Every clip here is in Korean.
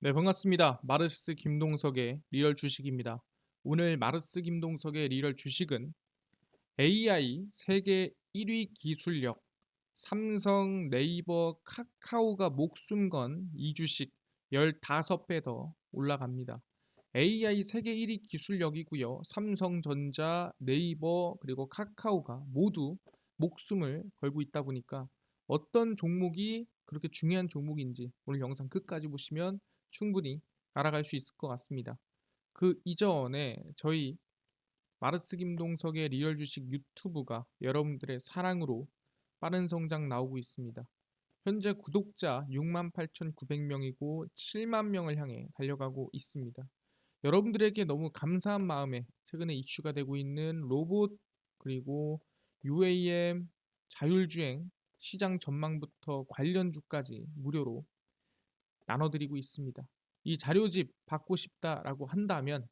네, 반갑습니다. 마르스 김동석의 리얼 주식입니다. 오늘 마르스 김동석의 리얼 주식은 AI 세계 1위 기술력, 삼성, 네이버, 카카오가 목숨 건 이 주식 15배 더 올라갑니다. AI 세계 1위 기술력이고요. 삼성전자, 네이버, 그리고 카카오가 모두 목숨을 걸고 있다 보니까 어떤 종목이 그렇게 중요한 종목인지 오늘 영상 끝까지 보시면 충분히 알아갈 수 있을 것 같습니다. 그 이전에 저희 마르스 김동석의 리얼 주식 유튜브가 여러분들의 사랑으로 빠른 성장 나오고 있습니다. 현재 구독자 68,900명이고 7만 명을 향해 달려가고 있습니다. 여러분들에게 너무 감사한 마음에 최근에 이슈가 되고 있는 로봇 그리고 UAM 자율주행 시장 전망부터 관련주까지 무료로 나눠드리고 있습니다. 이 자료집 받고 싶다라고 한다면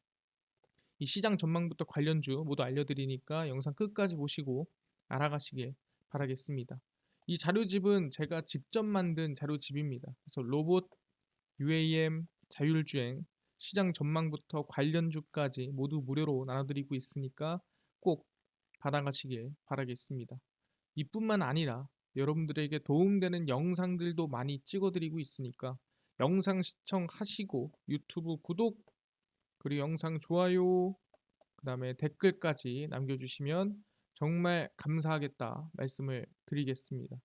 이 시장 전망부터 관련주 모두 알려드리니까 영상 끝까지 보시고 알아가시길 바라겠습니다. 이 자료집은 제가 직접 만든 자료집입니다. 그래서 로봇, UAM, 자율주행, 시장 전망부터 관련주까지 모두 무료로 나눠드리고 있으니까 꼭 받아가시길 바라겠습니다. 이뿐만 아니라 여러분들에게 도움되는 영상들도 많이 찍어드리고 있으니까 영상 시청하시고 유튜브 구독 그리고 영상 좋아요 그 다음에 댓글까지 남겨주시면 정말 감사하겠다 말씀을 드리겠습니다.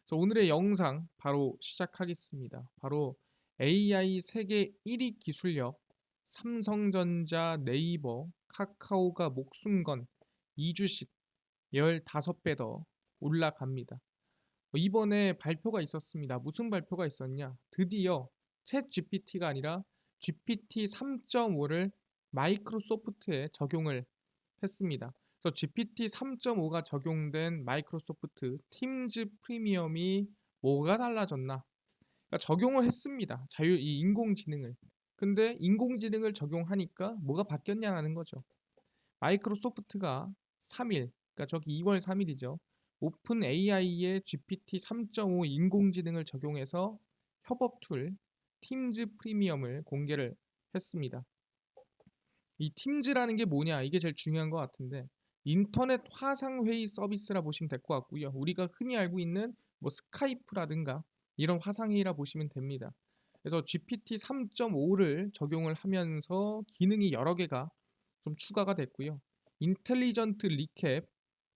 그래서 오늘의 영상 바로 시작하겠습니다. 바로 AI 세계 1위 기술력 삼성전자, 네이버, 카카오가 목숨 건 이주식 15배 더 올라갑니다. 이번에 발표가 있었습니다. 무슨 발표가 있었냐? 드디어 챗 GPT가 아니라 GPT 3.5를 마이크로소프트에 적용을 했습니다. 그래서 GPT 3.5가 적용된 마이크로소프트 팀즈 프리미엄이 뭐가 달라졌나? 그러니까 적용을 했습니다. 이 인공지능을. 근데 인공지능을 적용하니까 뭐가 바뀌었냐라는 거죠. 마이크로소프트가 3일, 그러니까 저기 2월 3일이죠. 오픈 AI의 GPT 3.5 인공지능을 적용해서 협업 툴 팀즈 프리미엄을 공개를 했습니다. 이 팀즈라는 게 뭐냐? 이게 제일 중요한 것 같은데 인터넷 화상 회의 서비스라 보시면 될 것 같고요. 우리가 흔히 알고 있는 뭐 스카이프라든가 이런 화상 회의라 보시면 됩니다. 그래서 GPT 3.5를 적용을 하면서 기능이 여러 개가 좀 추가가 됐고요. 인텔리전트 리캡,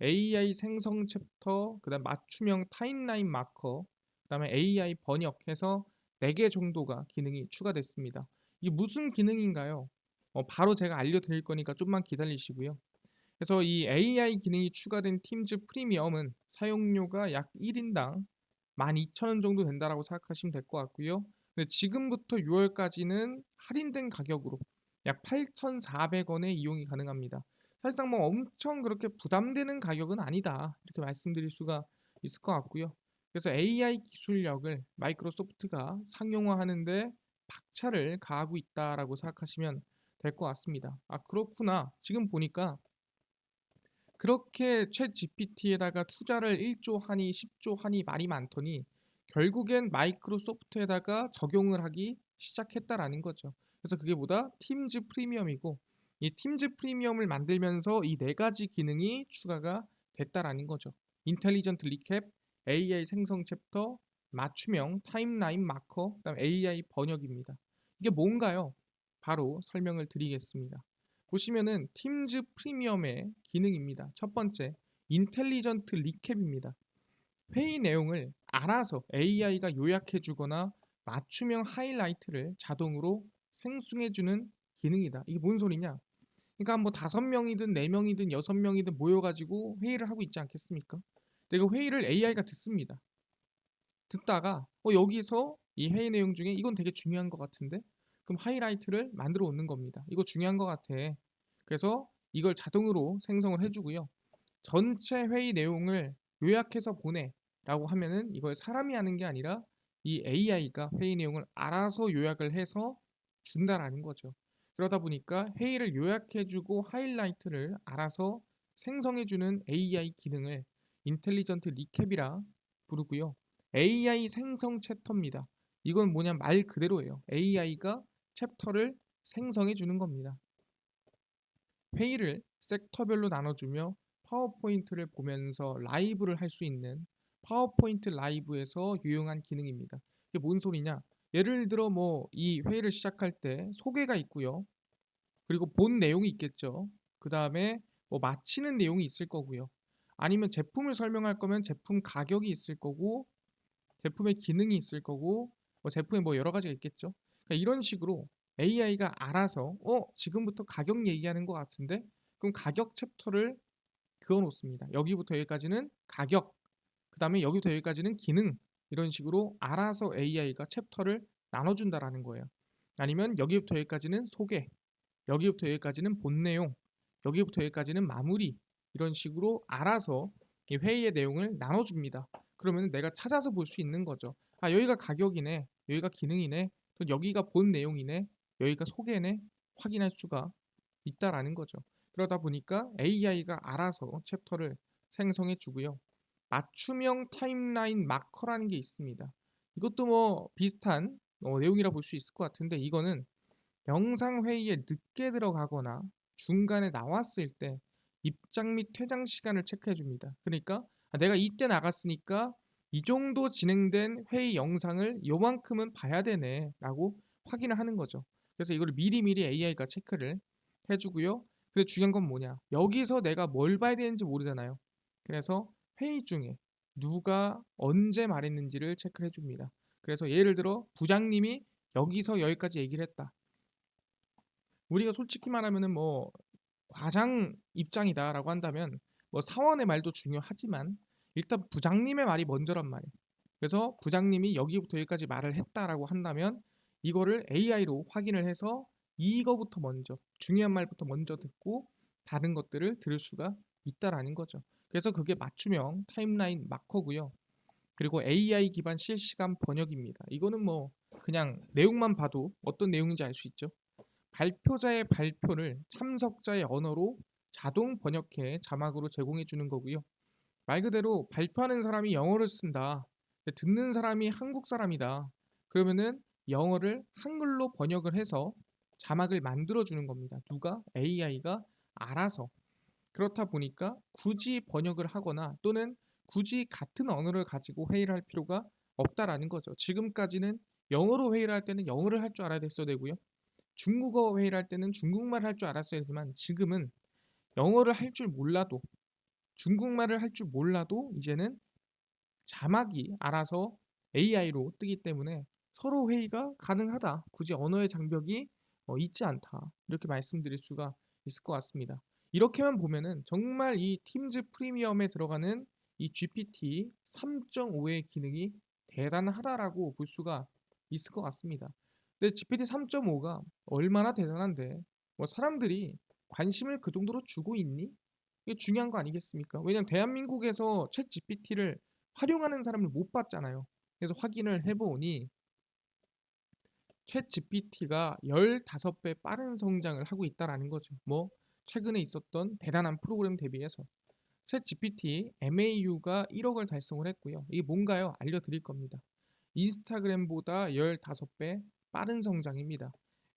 AI 생성 챕터, 그다음 맞춤형 타임라인 마커, 그다음에 AI 번역해서 4개 정도가 기능이 추가됐습니다. 이게 무슨 기능인가요? 바로 제가 알려드릴 거니까 좀만 기다리시고요. 그래서 이 AI 기능이 추가된 팀즈 프리미엄은 사용료가 약 1인당 12,000원 정도 된다라고 생각하시면 될 것 같고요. 근데 지금부터 6월까지는 할인된 가격으로 약 8,400원에 이용이 가능합니다. 사실상 뭐 엄청 그렇게 부담되는 가격은 아니다. 이렇게 말씀드릴 수가 있을 것 같고요. 그래서 AI 기술력을 마이크로소프트가 상용화하는데 박차를 가하고 있다라고 생각하시면 될 것 같습니다. 아, 그렇구나. 지금 보니까 그렇게 챗 GPT에다가 투자를 1조 하니 10조 하니 말이 많더니 결국엔 마이크로소프트에다가 적용을 하기 시작했다라는 거죠. 그래서 그게 뭐다? 팀즈 프리미엄이고 이 팀즈 프리미엄을 만들면서 이 네 가지 기능이 추가가 됐다라는 거죠. 인텔리전트 리캡, AI 생성 챕터, 맞춤형 타임라인 마커, 그다음 AI 번역입니다. 이게 뭔가요? 바로 설명을 드리겠습니다. 보시면은 팀즈 프리미엄의 기능입니다. 첫 번째, 인텔리전트 리캡입니다. 회의 내용을 알아서 AI가 요약해 주거나 맞춤형 하이라이트를 자동으로 생성해 주는 기능이다. 이게 뭔 소리냐? 그러니까 뭐 5명이든 4명이든 6명이든 모여 가지고 회의를 하고 있지 않겠습니까? 근데 그 회의를 AI가 듣습니다. 듣다가 여기서 이 회의 내용 중에 이건 되게 중요한 것 같은데 그럼 하이라이트를 만들어 놓는 겁니다. 이거 중요한 것 같아. 그래서 이걸 자동으로 생성을 해주고요. 전체 회의 내용을 요약해서 보내라고 하면은 이걸 사람이 하는 게 아니라 이 AI가 회의 내용을 알아서 요약을 해서 준다라는 거죠. 그러다 보니까 회의를 요약해주고 하이라이트를 알아서 생성해주는 AI 기능을 인텔리전트 리캡이라 부르고요. AI 생성 챕터입니다. 이건 뭐냐 말 그대로예요. AI가 챕터를 생성해 주는 겁니다. 회의를 섹터별로 나눠주며 파워포인트를 보면서 라이브를 할 수 있는 파워포인트 라이브에서 유용한 기능입니다. 이게 뭔 소리냐? 예를 들어 뭐 이 회의를 시작할 때 소개가 있고요. 그리고 본 내용이 있겠죠. 그 다음에 뭐 마치는 내용이 있을 거고요. 아니면 제품을 설명할 거면 제품 가격이 있을 거고 제품의 기능이 있을 거고 뭐 제품에 뭐 여러 가지가 있겠죠. 그러니까 이런 식으로 AI가 알아서 지금부터 가격 얘기하는 것 같은데 그럼 가격 챕터를 그어 놓습니다. 여기부터 여기까지는 가격, 그 다음에 여기부터 여기까지는 기능 이런 식으로 알아서 AI가 챕터를 나눠준다라는 거예요. 아니면 여기부터 여기까지는 소개, 여기부터 여기까지는 본 내용, 여기부터 여기까지는 마무리 이런 식으로 알아서 이 회의의 내용을 나눠줍니다. 그러면 내가 찾아서 볼 수 있는 거죠. 아 여기가 가격이네, 여기가 기능이네, 또 여기가 본 내용이네, 여기가 소개네 확인할 수가 있다라는 거죠. 그러다 보니까 AI가 알아서 챕터를 생성해 주고요. 맞춤형 타임라인 마커라는 게 있습니다. 이것도 뭐 비슷한 내용이라 볼 수 있을 것 같은데 이거는 영상 회의에 늦게 들어가거나 중간에 나왔을 때 입장 및 퇴장 시간을 체크해 줍니다. 그러니까 내가 이때 나갔으니까 이 정도 진행된 회의 영상을 요만큼은 봐야 되네 라고 확인을 하는 거죠. 그래서 이걸 미리미리 AI가 체크를 해주고요. 근데 중요한 건 뭐냐, 여기서 내가 뭘 봐야 되는지 모르잖아요. 그래서 회의 중에 누가 언제 말했는지를 체크해 줍니다. 그래서 예를 들어 부장님이 여기서 여기까지 얘기를 했다. 우리가 솔직히 말하면은 뭐 과장 입장이다라고 한다면 뭐 사원의 말도 중요하지만 일단 부장님의 말이 먼저란 말이에요. 그래서 부장님이 여기부터 여기까지 말을 했다라고 한다면 이거를 AI로 확인을 해서 이거부터 먼저 중요한 말부터 먼저 듣고 다른 것들을 들을 수가 있다라는 거죠. 그래서 그게 맞춤형 타임라인 마커고요. 그리고 AI 기반 실시간 번역입니다. 이거는 뭐 그냥 내용만 봐도 어떤 내용인지 알 수 있죠. 발표자의 발표를 참석자의 언어로 자동 번역해 자막으로 제공해 주는 거고요. 말 그대로 발표하는 사람이 영어를 쓴다. 듣는 사람이 한국 사람이다. 그러면은 영어를 한글로 번역을 해서 자막을 만들어 주는 겁니다. 누가? AI가 알아서. 그렇다 보니까 굳이 번역을 하거나 또는 굳이 같은 언어를 가지고 회의를 할 필요가 없다라는 거죠. 지금까지는 영어로 회의를 할 때는 영어를 할 줄 알아야 됐어야 되고요. 중국어 회의를 할 때는 중국말 할 줄 알았어야 되지만 지금은 영어를 할 줄 몰라도 중국말을 할 줄 몰라도 이제는 자막이 알아서 AI로 뜨기 때문에 서로 회의가 가능하다. 굳이 언어의 장벽이 있지 않다. 이렇게 말씀드릴 수가 있을 것 같습니다. 이렇게만 보면은 정말 이 팀즈 프리미엄에 들어가는 이 GPT 3.5의 기능이 대단하다라고 볼 수가 있을 것 같습니다. 근데 GPT 3.5가 얼마나 대단한데 뭐 사람들이 관심을 그 정도로 주고 있니? 이게 중요한 거 아니겠습니까? 왜냐면 대한민국에서 챗 GPT를 활용하는 사람을 못 봤잖아요. 그래서 확인을 해보니 챗 GPT가 15배 빠른 성장을 하고 있다라는 거죠. 뭐 최근에 있었던 대단한 프로그램 대비해서 챗 GPT MAU가 1억을 달성을 했고요. 이게 뭔가요? 알려드릴 겁니다. 인스타그램보다 15배 빠른 성장입니다.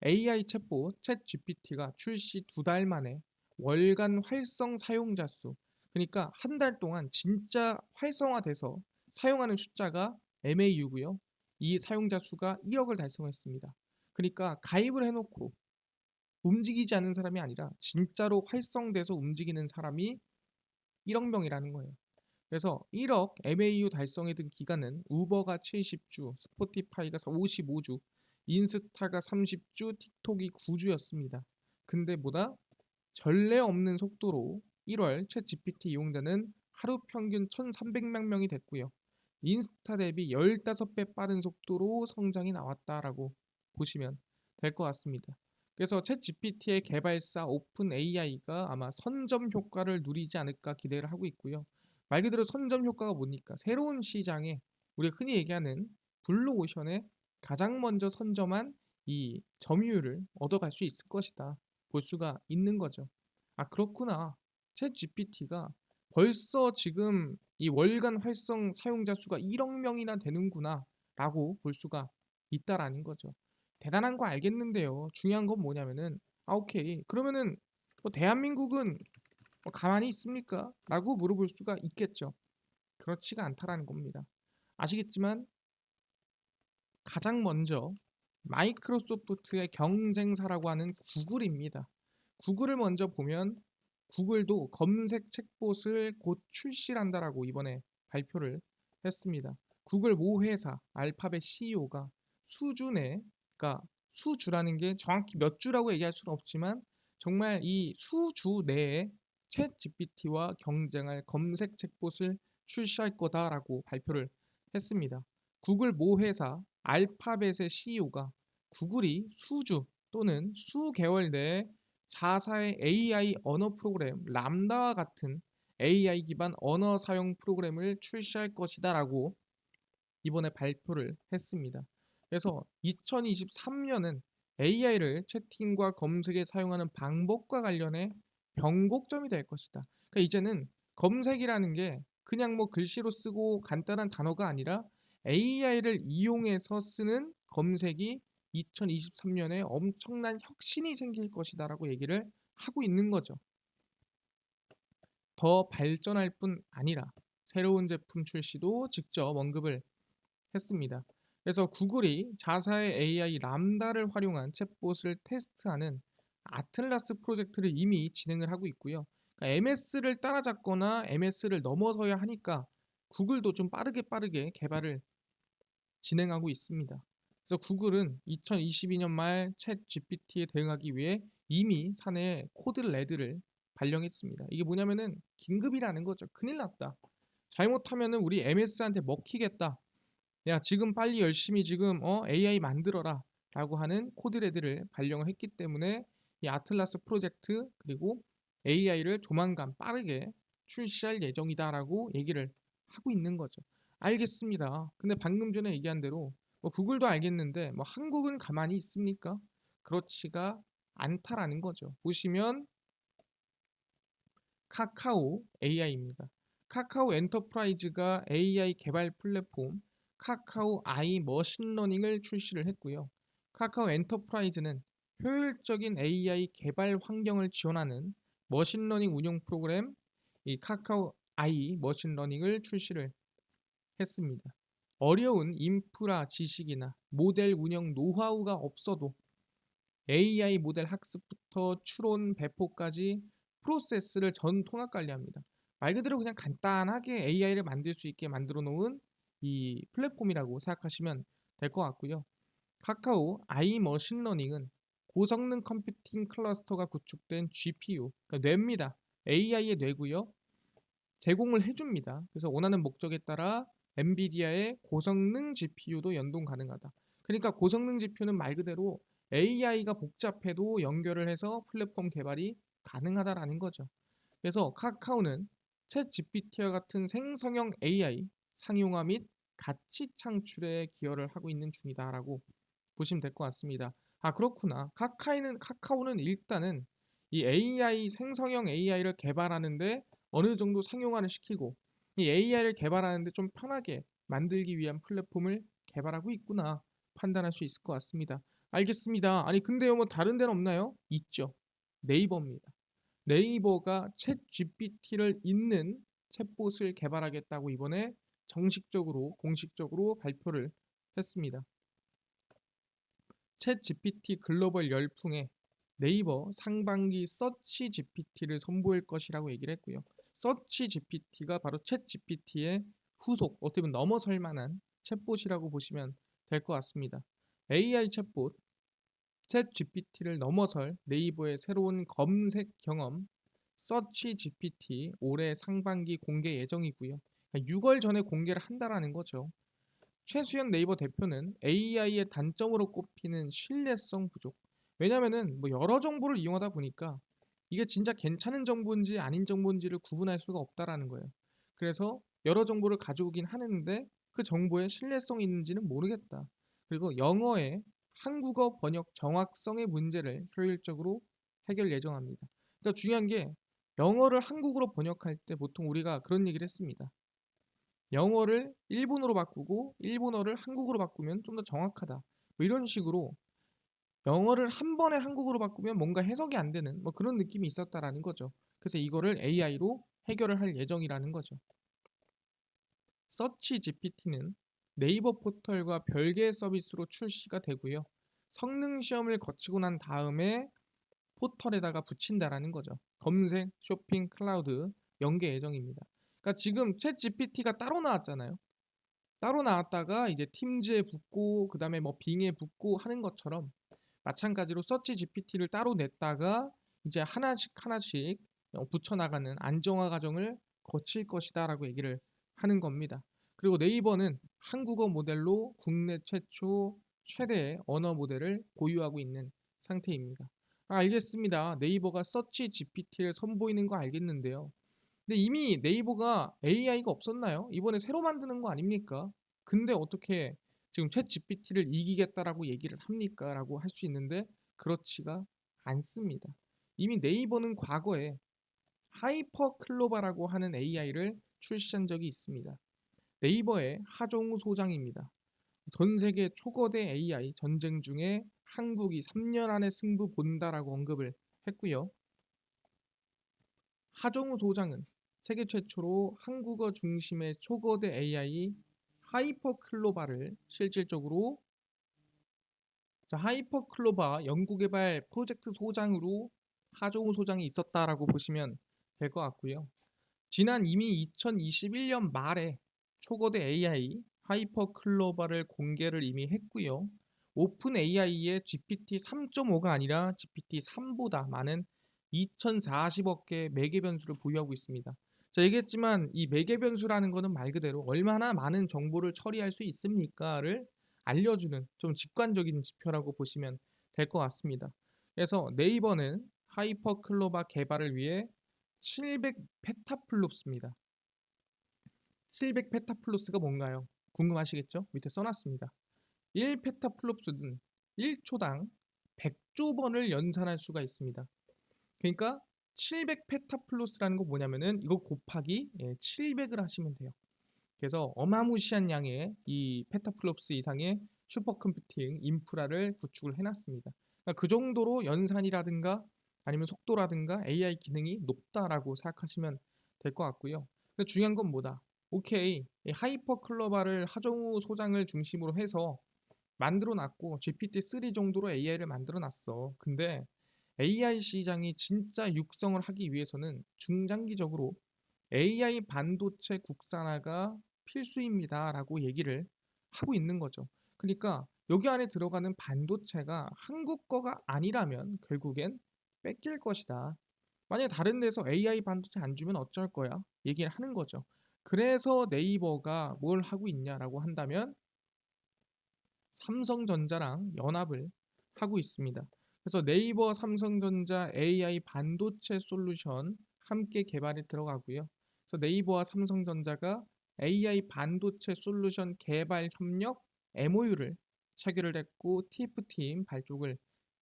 AI 챗봇 챗 GPT가 출시 2달 만에 월간 활성 사용자 수, 그러니까 한 달 동안 진짜 활성화돼서 사용하는 숫자가 MAU고요. 이 사용자 수가 1억을 달성했습니다. 그러니까 가입을 해놓고 움직이지 않는 사람이 아니라 진짜로 활성돼서 움직이는 사람이 1억 명이라는 거예요. 그래서 1억 MAU 달성에 든 기간은 우버가 70주, 스포티파이가 55주, 인스타가 30주, 틱톡이 9주였습니다. 근데 보다 전례 없는 속도로 1월 챗 GPT 이용자는 하루 평균 1,300만 명이 됐고요. 인스타 대비 15배 빠른 속도로 성장이 나왔다라고 보시면 될 것 같습니다. 그래서 챗 GPT의 개발사 오픈 AI가 아마 선점 효과를 누리지 않을까 기대를 하고 있고요. 말 그대로 선점 효과가 뭡니까? 새로운 시장에 우리가 흔히 얘기하는 블루오션에 가장 먼저 선점한 이 점유율을 얻어갈 수 있을 것이다. 볼 수가 있는 거죠. 아, 그렇구나. 챗 GPT가 벌써 지금 이 월간 활성 사용자 수가 1억 명이나 되는구나 라고 볼 수가 있다라는 거죠. 대단한 거 알겠는데요. 중요한 건 뭐냐면은 오케이. 그러면은 뭐 대한민국은 뭐 가만히 있습니까? 라고 물어볼 수가 있겠죠. 그렇지가 않다라는 겁니다. 아시겠지만 가장 먼저 마이크로소프트의 경쟁사라고 하는 구글입니다. 구글을 먼저 보면 구글도 검색 챗봇을 곧 출시한다라고 이번에 발표를 했습니다. 구글 모 회사 알파벳 CEO가 수주내, 그러니까 수주라는 게 정확히 몇 주라고 얘기할 수는 없지만 정말 이 수주 내에 챗 GPT와 경쟁할 검색 챗봇을 출시할 거다라고 발표를 했습니다. 구글 모 회사 알파벳의 CEO가 구글이 수주 또는 수개월 내에 자사의 AI 언어 프로그램 람다와 같은 AI 기반 언어 사용 프로그램을 출시할 것이다라고 이번에 발표를 했습니다. 그래서 2023년은 AI를 채팅과 검색에 사용하는 방법과 관련해 변곡점이 될 것이다. 그러니까 이제는 검색이라는 게 그냥 뭐 글씨로 쓰고 간단한 단어가 아니라 AI를 이용해서 쓰는 검색이 2023년에 엄청난 혁신이 생길 것이다라고 얘기를 하고 있는 거죠. 더 발전할 뿐 아니라 새로운 제품 출시도 직접 언급을 했습니다. 그래서 구글이 자사의 AI 람다를 활용한 챗봇을 테스트하는 아틀라스 프로젝트를 이미 진행을 하고 있고요. 그러니까 MS를 따라잡거나 MS를 넘어서야 하니까 구글도 좀 빠르게 개발을 진행하고 있습니다. 그래서 구글은 2022년 말 챗 GPT에 대응하기 위해 이미 사내에 코드 레드를 발령했습니다. 이게 뭐냐면은 긴급이라는 거죠. 큰일 났다. 잘못하면은 우리 MS한테 먹히겠다. 야, 지금 빨리 열심히 지금 AI 만들어라 라고 하는 코드레드를 발령을 했기 때문에 이 아틀라스 프로젝트 그리고 AI를 조만간 빠르게 출시할 예정이다라고 얘기를 하고 있는 거죠. 알겠습니다. 근데 방금 전에 얘기한 대로 뭐 구글도 알겠는데 뭐 한국은 가만히 있습니까? 그렇지가 않다라는 거죠. 보시면 카카오 AI입니다. 카카오 엔터프라이즈가 AI 개발 플랫폼 카카오 아이 머신러닝을 출시를 했고요. 카카오 엔터프라이즈는 효율적인 AI 개발 환경을 지원하는 머신러닝 운영 프로그램 이 카카오 아이 머신러닝을 출시를 했습니다. 어려운 인프라 지식이나 모델 운영 노하우가 없어도 AI 모델 학습부터 추론 배포까지 프로세스를 전 통합 관리합니다. 말 그대로 그냥 간단하게 AI를 만들 수 있게 만들어 놓은 이 플랫폼이라고 생각하시면 될 것 같고요. 카카오 아이 머신러닝은 고성능 컴퓨팅 클러스터가 구축된 GPU, 그러니까 뇌입니다. AI의 뇌고요. 제공을 해줍니다. 그래서 원하는 목적에 따라 엔비디아의 고성능 GPU도 연동 가능하다. 그러니까 고성능 GPU는 말 그대로 AI가 복잡해도 연결을 해서 플랫폼 개발이 가능하다라는 거죠. 그래서 카카오는 챗 GPT와 같은 생성형 AI 상용화 및 가치 창출에 기여를 하고 있는 중이다라고 보시면 될 것 같습니다. 아, 그렇구나. 카카오는 일단은 이 AI 생성형 AI를 개발하는데 어느 정도 상용화를 시키고 이 AI를 개발하는데 좀 편하게 만들기 위한 플랫폼을 개발하고 있구나 판단할 수 있을 것 같습니다. 알겠습니다. 아니 근데요 뭐 다른 데는 없나요? 있죠. 네이버입니다. 네이버가 챗 GPT를 잇는 챗봇을 개발하겠다고 이번에 정식적으로 공식적으로 발표를 했습니다. 챗 GPT 글로벌 열풍에 네이버 상반기 서치 GPT를 선보일 것이라고 얘기를 했고요. 서치 GPT가 바로 챗 GPT의 후속, 어떻게 보면 넘어설 만한 챗봇이라고 보시면 될 것 같습니다. AI 챗봇, 챗 GPT를 넘어설 네이버의 새로운 검색 경험, 서치 GPT 올해 상반기 공개 예정이고요. 6월 전에 공개를 한다라는 거죠. 최수연 네이버 대표는 AI의 단점으로 꼽히는 신뢰성 부족. 왜냐면은 뭐 여러 정보를 이용하다 보니까 이게 진짜 괜찮은 정보인지 아닌 정보인지를 구분할 수가 없다라는 거예요. 그래서 여러 정보를 가져오긴 하는데 그 정보의 신뢰성이 있는지는 모르겠다. 그리고 영어의 한국어 번역 정확성의 문제를 효율적으로 해결 예정합니다. 그러니까 중요한 게 영어를 한국어로 번역할 때 보통 우리가 그런 얘기를 했습니다. 영어를 일본어로 바꾸고 일본어를 한국어로 바꾸면 좀 더 정확하다. 뭐 이런 식으로 영어를 한 번에 한국어로 바꾸면 뭔가 해석이 안 되는 뭐 그런 느낌이 있었다라는 거죠. 그래서 이거를 AI로 해결을 할 예정이라는 거죠. 서치 GPT는 네이버 포털과 별개의 서비스로 출시가 되고요. 성능 시험을 거치고 난 다음에 포털에다가 붙인다라는 거죠. 검색, 쇼핑, 클라우드 연계 예정입니다. 그러니까 지금 챗 GPT가 따로 나왔잖아요. 따로 나왔다가 이제 팀즈에 붙고 그다음에 뭐 빙에 붙고 하는 것처럼 마찬가지로 서치 GPT를 따로 냈다가 이제 하나씩 하나씩 붙여나가는 안정화 과정을 거칠 것이다라고 얘기를 하는 겁니다. 그리고 네이버는 한국어 모델로 국내 최초 최대의 언어 모델을 보유하고 있는 상태입니다. 알겠습니다. 네이버가 서치 GPT를 선보이는 거 알겠는데요. 근데 이미 네이버가 AI가 없었나요? 이번에 새로 만드는 거 아닙니까? 근데 어떻게 지금 챗 GPT를 이기겠다라고 얘기를 합니까? 라고 할 수 있는데 그렇지가 않습니다. 이미 네이버는 과거에 하이퍼 클로바라고 하는 AI를 출시한 적이 있습니다. 네이버의 하종우 소장입니다. 전 세계 초거대 AI 전쟁 중에 한국이 3년 안에 승부 본다라고 언급을 했고요. 하정우 소장은 세계 최초로 한국어 중심의 초거대 AI 하이퍼클로바를 실질적으로 하이퍼클로바 연구개발 프로젝트 소장으로 하정우 소장이 있었다라고 보시면 될 것 같고요. 지난 이미 2021년 말에 초거대 AI 하이퍼클로바를 공개를 이미 했고요. 오픈 AI의 GPT 3.5가 아니라 GPT 3보다 많은 2040억 개의 매개 변수를 보유하고 있습니다. 자, 얘기했지만 이 매개 변수라는 것은 말 그대로 얼마나 많은 정보를 처리할 수 있습니까를 알려주는 좀 직관적인 지표라고 보시면 될 것 같습니다. 그래서 네이버는 하이퍼클로바 개발을 위해 700 페타플롭스입니다. 700 페타플롭스가 뭔가요? 궁금하시겠죠? 밑에 써놨습니다. 1 페타플롭스는 1초당 100조 번을 연산할 수가 있습니다. 그러니까 700 페타플롭스라는 거 뭐냐면은 이거 곱하기 700을 하시면 돼요. 그래서 어마무시한 양의 이 페타플롭스 이상의 슈퍼컴퓨팅 인프라를 구축을 해놨습니다. 그러니까 그 정도로 연산이라든가 아니면 속도라든가 AI 기능이 높다라고 생각하시면 될 것 같고요. 근데 중요한 건 뭐다? 오케이, 하이퍼 클로바를 하정우 소장을 중심으로 해서 만들어 놨고 GPT-3 정도로 AI를 만들어 놨어. 근데 AI 시장이 진짜 육성을 하기 위해서는 중장기적으로 AI 반도체 국산화가 필수입니다라고 얘기를 하고 있는 거죠. 그러니까 여기 안에 들어가는 반도체가 한국 거가 아니라면 결국엔 뺏길 것이다. 만약에 다른 데서 AI 반도체 안 주면 어쩔 거야? 얘기를 하는 거죠. 그래서 네이버가 뭘 하고 있냐라고 한다면 삼성전자랑 연합을 하고 있습니다. 그래서 네이버 삼성전자 AI 반도체 솔루션 함께 개발에 들어가고요. 그래서 네이버와 삼성전자가 AI 반도체 솔루션 개발 협력 MOU를 체결을 했고 TF팀 발족을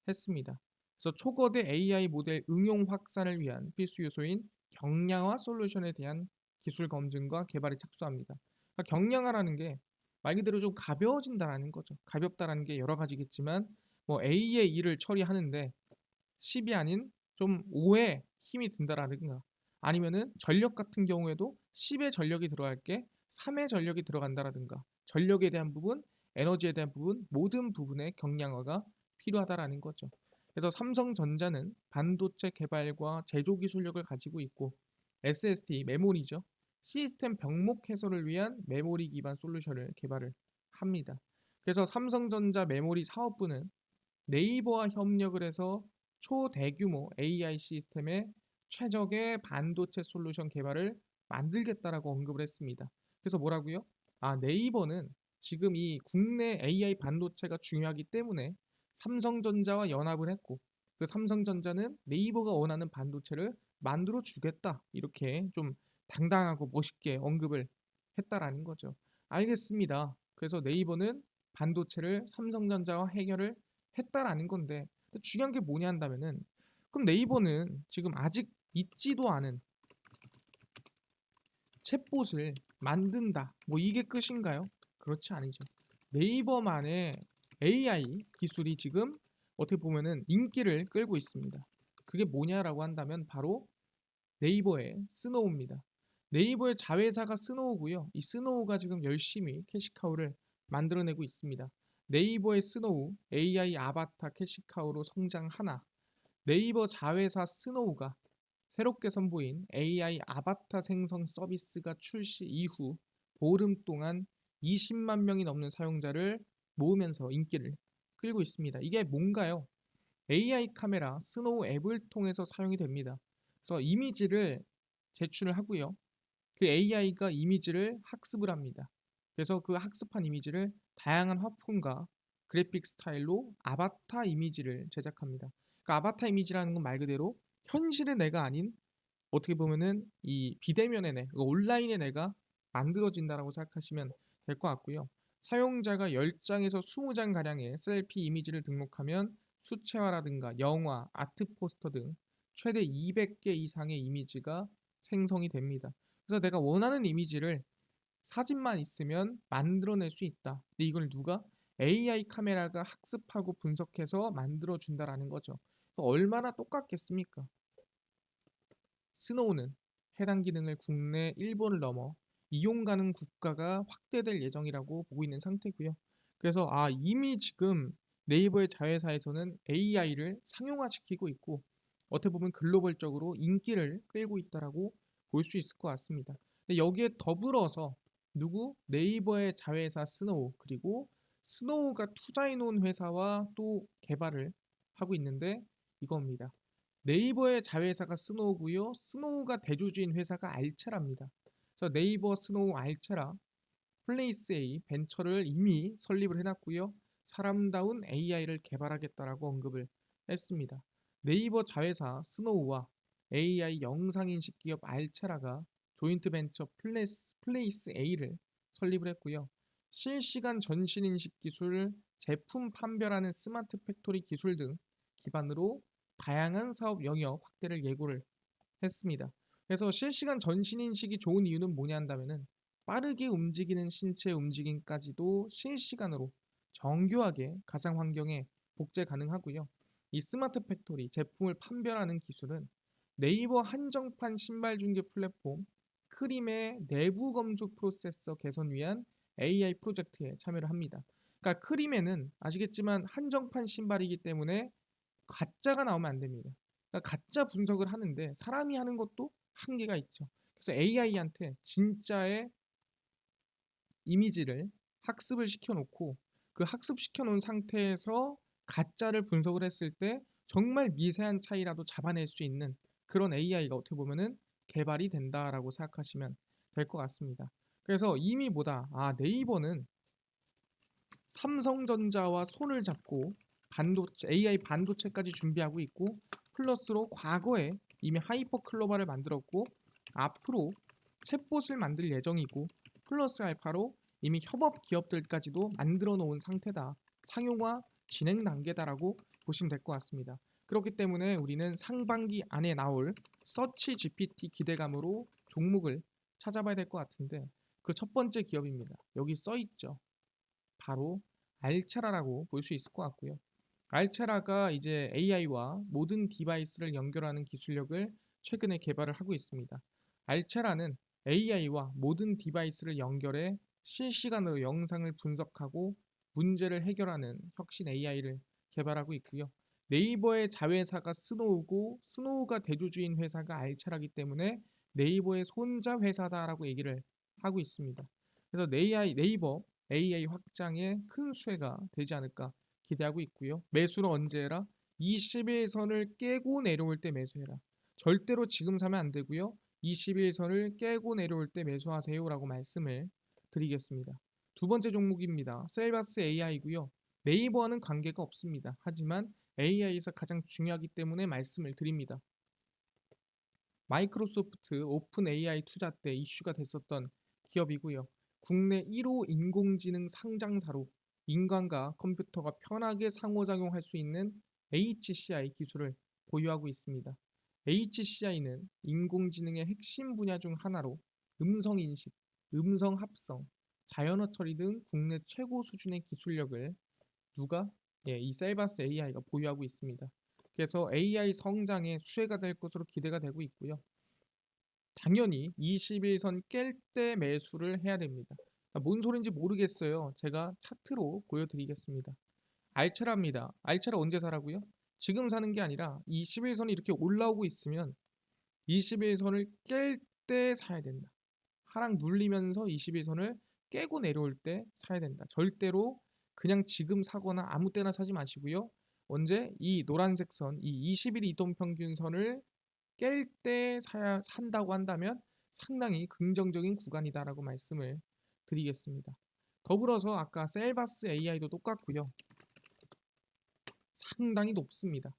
했습니다. 그래서 초거대 AI 모델 응용 확산을 위한 필수 요소인 경량화 솔루션에 대한 기술 검증과 개발에 착수합니다. 그러니까 경량화라는 게 말 그대로 좀 가벼워진다라는 거죠. 가볍다라는 게 여러 가지겠지만 뭐 A의 일을 처리하는데 10이 아닌 좀 5의 힘이 든다라든가 아니면은 전력 같은 경우에도 10의 전력이 들어갈 게 3의 전력이 들어간다라든가 전력에 대한 부분, 에너지에 대한 부분 모든 부분의 경량화가 필요하다라는 거죠. 그래서 삼성전자는 반도체 개발과 제조 기술력을 가지고 있고 SSD 메모리죠. 시스템 병목 해소를 위한 메모리 기반 솔루션을 개발을 합니다. 그래서 삼성전자 메모리 사업부는 네이버와 협력을 해서 초대규모 AI 시스템의 최적의 반도체 솔루션 개발을 만들겠다라고 언급을 했습니다. 그래서 뭐라고요? 네이버는 지금 이 국내 AI 반도체가 중요하기 때문에 삼성전자와 연합을 했고 그 삼성전자는 네이버가 원하는 반도체를 만들어 주겠다. 이렇게 좀 당당하고 멋있게 언급을 했다라는 거죠. 알겠습니다. 그래서 네이버는 반도체를 삼성전자와 해결을 했다라는 건데 중요한 게 뭐냐 한다면은 그럼 네이버는 지금 아직 있지도 않은 챗봇을 만든다. 뭐 이게 끝인가요? 그렇지 않죠. 네이버만의 AI 기술이 지금 어떻게 보면은 인기를 끌고 있습니다. 그게 뭐냐라고 한다면 바로 네이버의 스노우입니다. 네이버의 자회사가 스노우고요. 이 스노우가 지금 열심히 캐시카우를 만들어내고 있습니다. 네이버의 스노우 AI 아바타 캐시카우로 성장하나 네이버 자회사 스노우가 새롭게 선보인 AI 아바타 생성 서비스가 출시 이후 보름 동안 20만 명이 넘는 사용자를 모으면서 인기를 끌고 있습니다. 이게 뭔가요? AI 카메라 스노우 앱을 통해서 사용이 됩니다. 그래서 이미지를 제출을 하고요. 그 AI가 이미지를 학습을 합니다. 그래서 그 학습한 이미지를 다양한 화풍과 그래픽 스타일로 아바타 이미지를 제작합니다. 그러니까 아바타 이미지라는 건 말 그대로 현실의 내가 아닌 어떻게 보면은 이 비대면의 내, 온라인의 내가 만들어진다라고 생각하시면 될 것 같고요. 사용자가 10장에서 20장 가량의 셀피 이미지를 등록하면 수채화라든가 영화, 아트 포스터 등 최대 200개 이상의 이미지가 생성이 됩니다. 그래서 내가 원하는 이미지를 사진만 있으면 만들어낼 수 있다. 근데 이걸 누가? AI 카메라가 학습하고 분석해서 만들어준다라는 거죠. 얼마나 똑같겠습니까? 스노우는 해당 기능을 국내 일본을 넘어 이용 가능 국가가 확대될 예정이라고 보고 있는 상태고요. 그래서 이미 지금 네이버의 자회사에서는 AI를 상용화시키고 있고 어떻게 보면 글로벌적으로 인기를 끌고 있다라고 볼 수 있을 것 같습니다. 근데 여기에 더불어서 누구? 네이버의 자회사 스노우 그리고 스노우가 투자해 놓은 회사와 또 개발을 하고 있는데 이겁니다. 네이버의 자회사가 스노우고요. 스노우가 대주주인 회사가 알체라입니다. 그래서 네이버 스노우 알체라 플레이스 A 벤처를 이미 설립을 해놨고요. 사람다운 AI를 개발하겠다라고 언급을 했습니다. 네이버 자회사 스노우와 AI 영상인식 기업 알체라가 조인트 벤처 플레이스 A를 설립을 했고요. 실시간 전신인식 기술, 제품 판별하는 스마트 팩토리 기술 등 기반으로 다양한 사업 영역 확대를 예고를 했습니다. 그래서 실시간 전신인식이 좋은 이유는 뭐냐 한다면은 빠르게 움직이는 신체 움직임까지도 실시간으로 정교하게 가상 환경에 복제 가능하고요. 이 스마트 팩토리 제품을 판별하는 기술은 네이버 한정판 신발 중개 플랫폼 크림의 내부 검수 프로세서 개선 위한 AI 프로젝트에 참여를 합니다. 그러니까 크림에는 아시겠지만 한정판 신발이기 때문에 가짜가 나오면 안 됩니다. 그러니까 가짜 분석을 하는데 사람이 하는 것도 한계가 있죠. 그래서 AI한테 진짜의 이미지를 학습을 시켜놓고 그 학습시켜 놓은 상태에서 가짜를 분석을 했을 때 정말 미세한 차이라도 잡아낼 수 있는 그런 AI가 어떻게 보면은 개발이 된다라고 생각하시면 될 것 같습니다. 그래서 이미 네이버는 삼성전자와 손을 잡고 AI 반도체까지 준비하고 있고 플러스로 과거에 이미 하이퍼클로바를 만들었고 앞으로 챗봇을 만들 예정이고 플러스 알파로 이미 협업 기업들까지도 만들어 놓은 상태다. 상용화 진행 단계다라고 보시면 될 것 같습니다. 그렇기 때문에 우리는 상반기 안에 나올 서치 GPT 기대감으로 종목을 찾아봐야 될 것 같은데 그 첫 번째 기업입니다. 여기 써 있죠. 바로 알체라라고 볼 수 있을 것 같고요. 알체라가 이제 AI와 모든 디바이스를 연결하는 기술력을 최근에 개발을 하고 있습니다. 알체라는 AI와 모든 디바이스를 연결해 실시간으로 영상을 분석하고 문제를 해결하는 혁신 AI를 개발하고 있고요. 네이버의 자회사가 스노우고 스노우가 대주주인 회사가 알체라기 때문에 네이버의 손자 회사다라고 얘기를 하고 있습니다. 그래서 네이버 AI 확장에 큰 수혜가 되지 않을까 기대하고 있고요. 매수는 언제 해라? 21선을 깨고 내려올 때 매수해라. 절대로 지금 사면 안 되고요. 21선을 깨고 내려올 때 매수하세요라고 말씀을 드리겠습니다. 두 번째 종목입니다. 셀바스 AI고요. 네이버와는 관계가 없습니다. 하지만 AI에서 가장 중요하기 때문에 말씀을 드립니다. 마이크로소프트 오픈 AI 투자 때 이슈가 됐었던 기업이고요. 국내 1호 인공지능 상장사로 인간과 컴퓨터가 편하게 상호작용할 수 있는 HCI 기술을 보유하고 있습니다. HCI는 인공지능의 핵심 분야 중 하나로 음성인식, 음성합성, 자연어 처리 등 국내 최고 수준의 기술력을 누가? 예, 이 셀바스 AI가 보유하고 있습니다. 그래서 AI 성장의 수혜가 될 것으로 기대가 되고 있고요. 당연히 21선 깰 때 매수를 해야 됩니다. 뭔 소린지 모르겠어요. 제가 차트로 보여드리겠습니다. 알차랍니다. 알차라 언제 사라고요? 지금 사는 게 아니라 21선이 이렇게 올라오고 있으면 21선을 깰 때 사야 된다. 하락 눌리면서 21선을 깨고 내려올 때 사야 된다. 절대로 그냥 지금 사거나 아무 때나 사지 마시고요. 언제 이 노란색 선, 이 20일 이동평균선을 깰 때 산다고 한다면 상당히 긍정적인 구간이다라고 말씀을 드리겠습니다. 더불어서 아까 셀바스 AI도 똑같고요. 상당히 높습니다.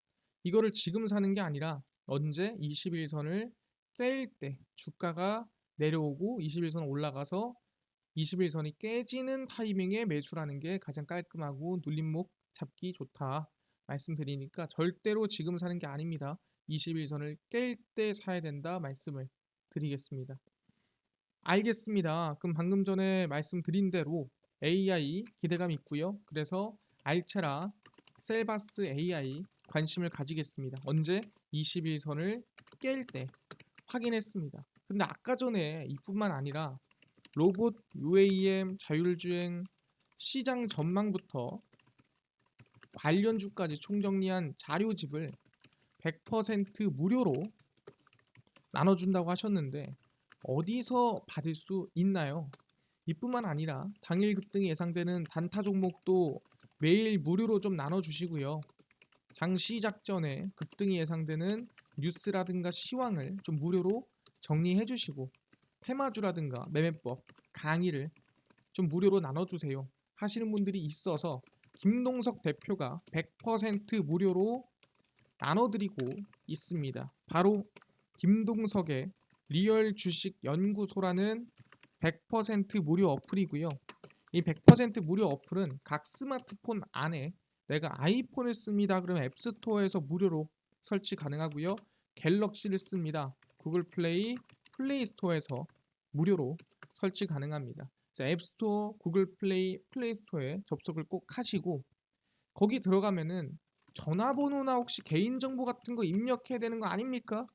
이거를 지금 사는 게 아니라 언제 21선을 깰 때 주가가 내려오고 21선 올라가서 21선이 깨지는 타이밍에 매수라는 게 가장 깔끔하고 눌림목 잡기 좋다 말씀드리니까 절대로 지금 사는 게 아닙니다. 21선을 깰 때 사야 된다 말씀을 드리겠습니다. 알겠습니다. 그럼 방금 전에 말씀드린 대로 AI 기대감 있고요. 그래서 알체라 셀바스 AI 관심을 가지겠습니다. 언제? 21선을 깰 때 확인했습니다. 근데 아까 전에 이뿐만 아니라 로봇, UAM, 자율주행, 시장 전망부터 관련주까지 총정리한 자료집을 100% 무료로 나눠준다고 하셨는데 어디서 받을 수 있나요? 이뿐만 아니라 당일 급등이 예상되는 단타 종목도 매일 무료로 좀 나눠주시고요. 장 시작 전에 급등이 예상되는 뉴스라든가 시황을 좀 무료로 정리해 주시고 테마주라든가 매매법 강의를 좀 무료로 나눠주세요 하시는 분들이 있어서 김동석 대표가 100% 무료로 나눠드리고 있습니다. 바로 김동석의 리얼 주식 연구소라는 100% 무료 어플이고요. 이 100% 무료 어플은 각 스마트폰 안에 내가 아이폰을 씁니다. 그러면 앱스토어에서 무료로 설치 가능하고요. 갤럭시를 씁니다. 구글 플레이, 플레이 스토어에서 무료로 설치 가능합니다. 앱스토어, 구글 플레이, 플레이 스토어에 접속을 꼭 하시고 거기 들어가면은 전화번호나 혹시 개인정보 같은 거 입력해야 되는 거 아닙니까?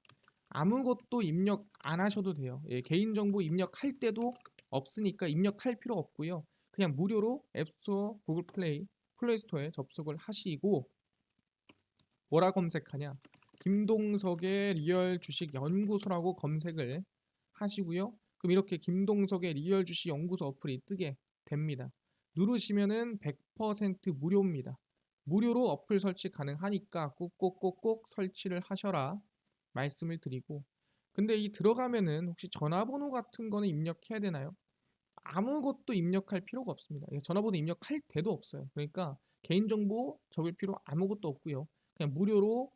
아무것도 입력 안 하셔도 돼요. 예, 개인정보 입력할 때도 없으니까 입력할 필요 없고요. 그냥 무료로 앱스토어, 구글 플레이, 플레이스토어에 접속을 하시고 뭐라 검색하냐? 김동석의 리얼 주식 연구소라고 검색을 하시고요. 그럼 이렇게 김동석의 리얼 주식 연구소 어플이 뜨게 됩니다. 누르시면은 100% 무료입니다. 무료로 어플 설치 가능하니까 꼭꼭꼭꼭 설치를 하셔라 말씀을 드리고 근데 이 들어가면은 혹시 전화번호 같은 거는 입력해야 되나요? 아무것도 입력할 필요가 없습니다. 전화번호 입력할 때도 없어요. 그러니까 개인정보 적을 필요 아무것도 없고요. 그냥 무료로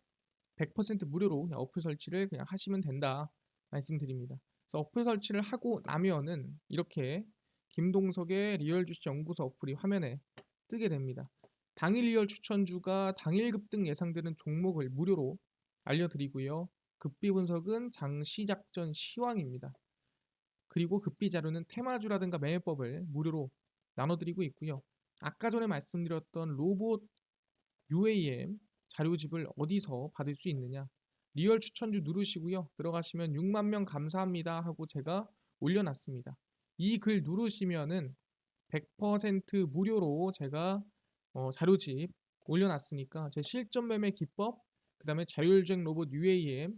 100% 무료로 그냥 어플 설치를 그냥 하시면 된다 말씀드립니다. 그래서 어플 설치를 하고 나면은 이렇게 김동석의 리얼 주식 연구소 어플이 화면에 뜨게 됩니다. 당일 리얼 추천주가 당일 급등 예상되는 종목을 무료로 알려드리고요. 급비 분석은 장 시작 전 시황입니다. 그리고 급비 자료는 테마주라든가 매매법을 무료로 나눠드리고 있고요. 아까 전에 말씀드렸던 로봇 UAM 자료집을 어디서 받을 수 있느냐? 리얼 추천주 누르시고요. 들어가시면 6만 명 감사합니다 하고 제가 올려놨습니다. 이 글 누르시면은 100% 무료로 제가 자료집 올려놨으니까 제 실전 매매 기법, 그 다음에 자율주행 로봇 UAM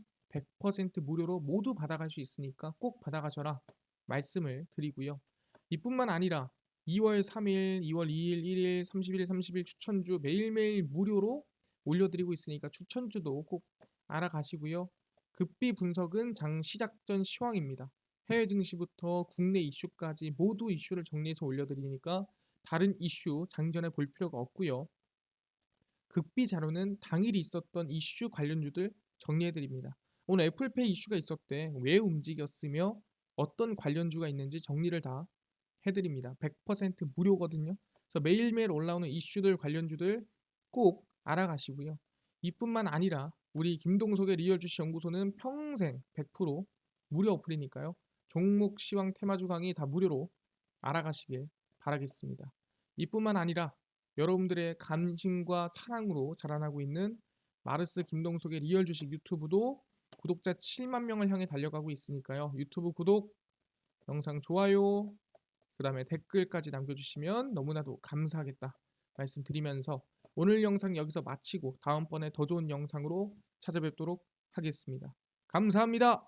100% 무료로 모두 받아갈 수 있으니까 꼭 받아가셔라 말씀을 드리고요. 이뿐만 아니라 2월 3일, 2월 2일, 1일, 30일, 30일 추천주 매일매일 무료로 올려드리고 있으니까 추천주도 꼭 알아가시고요. 급비 분석은 장 시작 전 시황입니다. 해외 증시부터 국내 이슈까지 모두 이슈를 정리해서 올려드리니까 다른 이슈 장전에 볼 필요가 없고요. 급비 자료는 당일 있었던 이슈 관련주들 정리해드립니다. 오늘 애플페이 이슈가 있었대. 왜 움직였으며 어떤 관련주가 있는지 정리를 다 해드립니다. 100% 무료거든요. 그래서 매일매일 올라오는 이슈들 관련주들 꼭 알아가시고요. 이뿐만 아니라 우리 김동석의 리얼 주식 연구소는 평생 100% 무료 어플이니까요. 종목, 시황, 테마주 강의 다 무료로 알아가시길 바라겠습니다. 이뿐만 아니라 여러분들의 관심과 사랑으로 자라나고 있는 마르스 김동석의 리얼 주식 유튜브도 구독자 7만 명을 향해 달려가고 있으니까요. 유튜브 구독, 영상 좋아요, 그 다음에 댓글까지 남겨주시면 너무나도 감사하겠다 말씀드리면서 오늘 영상 여기서 마치고 다음번에 더 좋은 영상으로 찾아뵙도록 하겠습니다. 감사합니다.